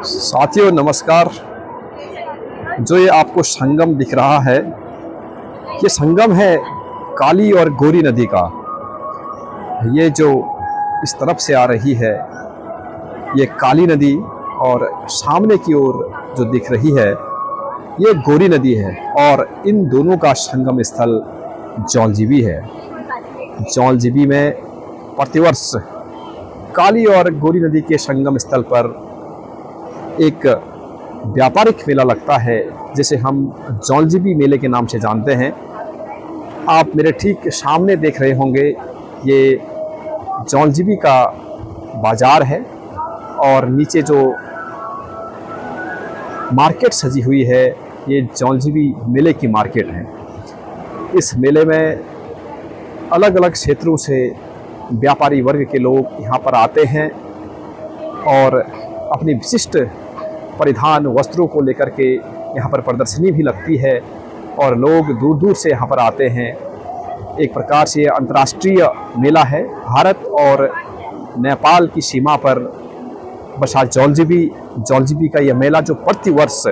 साथियों नमस्कार। जो ये आपको संगम दिख रहा है, ये संगम है काली और गोरी नदी का। ये जो इस तरफ से आ रही है ये काली नदी, और सामने की ओर जो दिख रही है ये गोरी नदी है, और इन दोनों का संगम स्थल जौलजीबी है। जौलजीबी में प्रतिवर्ष काली और गोरी नदी के संगम स्थल पर एक व्यापारिक मेला लगता है, जिसे हम जौलजीबी मेले के नाम से जानते हैं। आप मेरे ठीक सामने देख रहे होंगे, ये जौलजीबी का बाज़ार है, और नीचे जो मार्केट सजी हुई है ये जौलजीबी मेले की मार्केट है। इस मेले में अलग अलग क्षेत्रों से व्यापारी वर्ग के लोग यहाँ पर आते हैं और अपनी विशिष्ट परिधान वस्त्रों को लेकर के यहाँ पर प्रदर्शनी भी लगती है, और लोग दूर दूर से यहाँ पर आते हैं। एक प्रकार से अंतर्राष्ट्रीय मेला है। भारत और नेपाल की सीमा पर बसा जौलजीबी का यह मेला, जो प्रतिवर्ष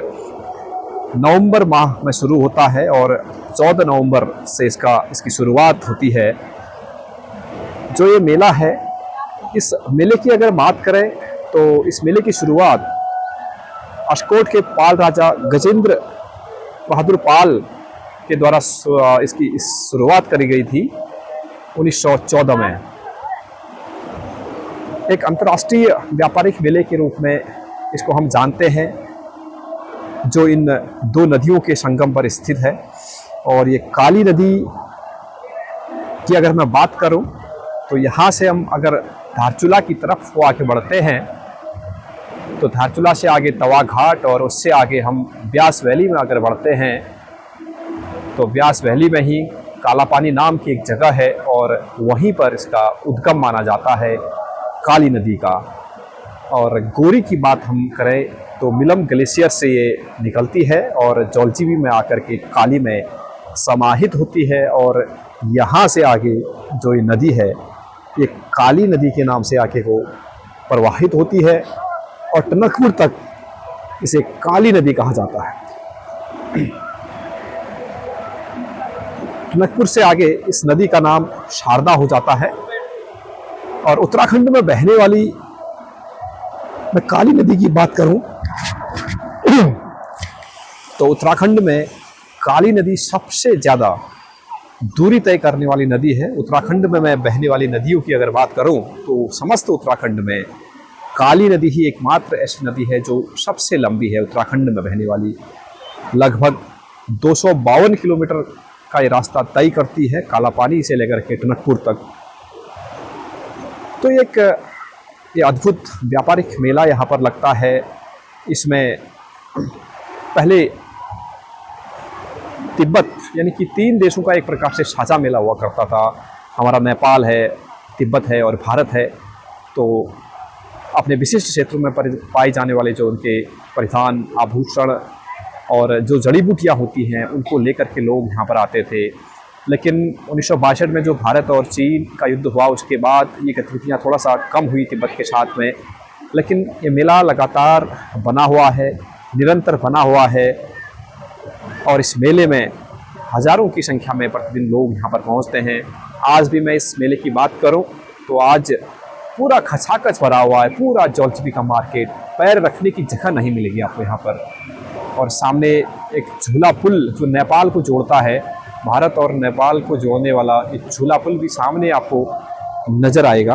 नवंबर माह में शुरू होता है और 14 नवंबर से इसकी शुरुआत होती है। जो ये मेला है, इस मेले की अगर बात करें तो इस मेले की शुरुआत अस्कोट के पाल राजा गजेंद्र बहादुर पाल के द्वारा इसकी शुरुआत करी गई थी 1914 में। एक अंतर्राष्ट्रीय व्यापारिक मेले के रूप में इसको हम जानते हैं, जो इन दो नदियों के संगम पर स्थित है। और ये काली नदी की अगर मैं बात करूं तो यहाँ से हम अगर धारचूला की तरफ को आगे बढ़ते हैं तो धारचूला से आगे तवा घाट, और उससे आगे हम ब्यास वैली में अगर बढ़ते हैं तो ब्यास वैली में ही काला पानी नाम की एक जगह है, और वहीं पर इसका उद्गम माना जाता है काली नदी का। और गोरी की बात हम करें तो मिलम ग्लेशियर से ये निकलती है और जौलजीबी में आकर के काली में समाहित होती है, और यहाँ से आगे जो ये नदी है ये काली नदी के नाम से आगे वो प्रवाहित होती है, और टनकपुर तक इसे काली नदी कहा जाता है। टनकपुर से आगे इस नदी का नाम शारदा हो जाता है। और उत्तराखंड में बहने वाली, मैं काली नदी की बात करूं तो उत्तराखंड में काली नदी सबसे ज़्यादा दूरी तय करने वाली नदी है। उत्तराखंड में मैं बहने वाली नदियों की अगर बात करूं तो समस्त उत्तराखंड में काली नदी ही एकमात्र ऐसी नदी है जो सबसे लंबी है उत्तराखंड में बहने वाली। लगभग 252 किलोमीटर का ये रास्ता तय करती है, काला पानी से लेकर के टनकपुर तक। तो ये अद्भुत व्यापारिक मेला यहाँ पर लगता है। इसमें पहले तिब्बत यानी कि 3 देशों का एक प्रकार से साझा मेला हुआ करता था। हमारा नेपाल है, तिब्बत है और भारत है। तो अपने विशिष्ट क्षेत्रों में पाए जाने वाले जो उनके परिधान, आभूषण और जो जड़ी बूटियाँ होती हैं उनको लेकर के लोग यहाँ पर आते थे। लेकिन 1962 में जो भारत और चीन का युद्ध हुआ, उसके बाद ये गतिविधियाँ थोड़ा सा कम हुई तिब्बत के साथ में। लेकिन ये मेला लगातार बना हुआ है, निरंतर बना हुआ है, और इस मेले में हज़ारों की संख्या में प्रतिदिन लोग यहाँ पर पहुँचते हैं। आज भी मैं इस मेले की बात करूँ तो आज पूरा खचाखच भरा हुआ है। पूरा जौलजीबी का मार्केट, पैर रखने की जगह नहीं मिलेगी आपको यहाँ पर। और सामने एक झूला पुल जो नेपाल को जोड़ता है, भारत और नेपाल को जोड़ने वाला एक झूला पुल भी सामने आपको नज़र आएगा।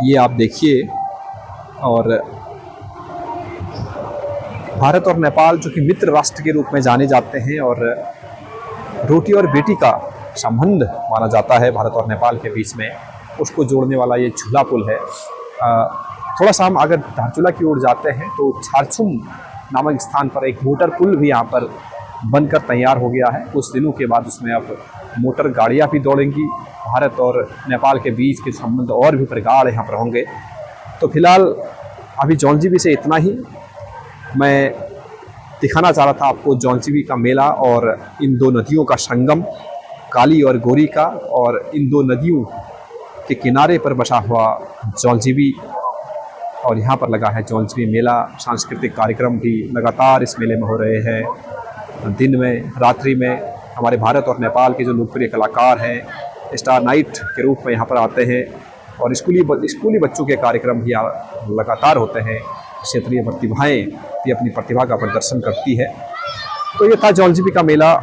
ये आप देखिए। और भारत और नेपाल जो कि मित्र राष्ट्र के रूप में जाने जाते हैं, और रोटी और बेटी का संबंध माना जाता है भारत और नेपाल के बीच में, उसको जोड़ने वाला ये झूला पुल है। थोड़ा सा हम अगर धारचूला की ओर जाते हैं तो छारछुम नामक स्थान पर एक मोटर पुल भी यहाँ पर बनकर तैयार हो गया है। कुछ दिनों के बाद उसमें अब मोटर गाड़ियाँ भी दौड़ेंगी। भारत और नेपाल के बीच के संबंध और भी प्रगाढ़ यहाँ पर होंगे। तो फिलहाल अभी जौलजीबी से इतना ही मैं दिखाना चाह रहा था आपको, जौलजीबी का मेला और इन दो नदियों का संगम काली और गोरी का, और इन दो नदियों के किनारे पर बसा हुआ जौलजीबी और यहाँ पर लगा है जौलजीबी मेला। सांस्कृतिक कार्यक्रम भी लगातार इस मेले में हो रहे हैं। दिन में, रात्रि में हमारे भारत और नेपाल के जो लोकप्रिय कलाकार हैं स्टार नाइट के रूप में यहाँ पर आते हैं और स्कूली बच्चों के कार्यक्रम भी लगातार होते हैं। क्षेत्रीय प्रतिभाएं भी अपनी प्रतिभा का प्रदर्शन करती है। तो ये था जौलजीबी का मेला।